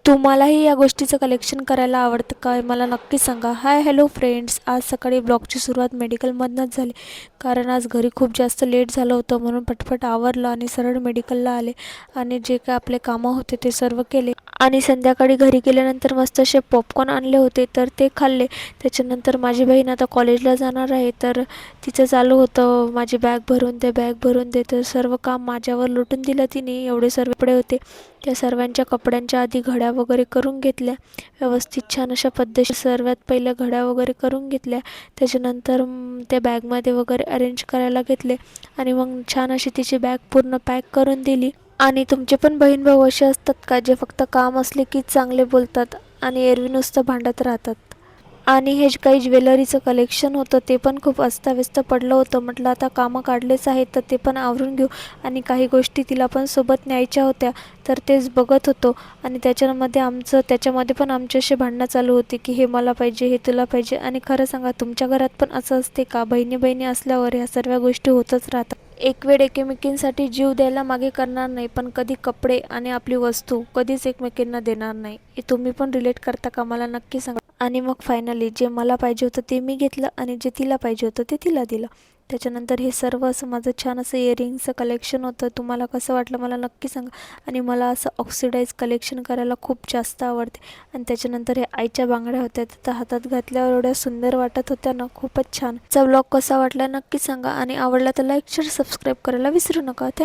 तुम्हालाही या गोष्टीचं कलेक्शन करायला आवडतं का? मला नक्की सांगा. हाय हॅलो फ्रेंड्स, आज सकाळी ब्लॉगची सुरुवात मेडिकलमधनंच झाली. कारण आज घरी खूप जास्त लेट झालं होतं, म्हणून पटपट आवरलं आणि सरळ मेडिकलला आले आणि जे काय आपले कामं होते ते सर्व केले. आणि संध्याकाळी घरी गेल्यानंतर मस्त असे पॉपकॉर्न आणले होते तर ते खाल्ले. त्याच्यानंतर माझी बहीण आता कॉलेजला जाणार आहे, तर तिचं चालू होतं माझी बॅग भरून दे, बॅग भरून दे. तर सर्व काम माझ्यावर लुटून दिलं तिने. एवढे सर्व कपडे होते, त्या सर्वांच्या कपड्यांच्या आधी घड्या वगैरे करून घेतल्या व्यवस्थित छान अशा पद्धतीने. सर्वात पहिल्या घड्या वगैरे करून घेतल्या, त्याच्यानंतर त्या बॅगमध्ये वगैरे अरेंज करायला घेतले आणि मग छान अशी तिची बॅग पूर्ण पॅक करून दिली. आणि तुमचे पण बहीण भाऊ असे असतात का जे फक्त काम असले की चांगले बोलतात आणि एरवी नुसतं भांडत राहतात? आणि हे जे काही ज्वेलरीचं कलेक्शन होतं ते पण खूप अस्ताव्यस्त पडलं होतं. म्हटलं आता कामं काढलेच आहेत तर ते पण आवरून घेऊ, आणि काही गोष्टी तिला पण सोबत न्यायच्या होत्या तर तेच बघत होतो. आणि त्याच्यामध्ये पण आमची अशी भांडणं चालू होती की हे मला पाहिजे, हे तुला पाहिजे. आणि खरं सांगा, तुमच्या घरात पण असं असते का? बहिणी बहिणी असल्यावर ह्या सर्व गोष्टी होतच राहतात. एक वेळ एकमेकींसाठी जीव द्यायला मागे करणार नाही, पण कधी कपडे आणि आपली वस्तू कधीच एकमेकींना देणार नाही. हे तुम्ही पण रिलेट करता का? मला नक्की सांगा. आणि मग फायनली जे मला पाहिजे होतं ते मी घेतलं आणि जे तिला पाहिजे होतं ते तिला दिलं. त्याच्यानंतर हे सर्व असं माझं छान असं इयरिंगचं कलेक्शन होतं. तुम्हाला कसं वाटलं मला नक्की सांगा. आणि मला असं ऑक्सिडाईज कलेक्शन करायला खूप जास्त आवडते. आणि त्याच्यानंतर हे आईच्या बांगड्या होत्या, त्या हातात घातल्यावर एवढ्या सुंदर वाटत होत्या ना, खूपच छान. चा व्लॉग कसा वाटला नक्की सांगा, आणि आवडला तर लाईक शेअर सबस्क्राईब करायला विसरू नका. थँक्यू.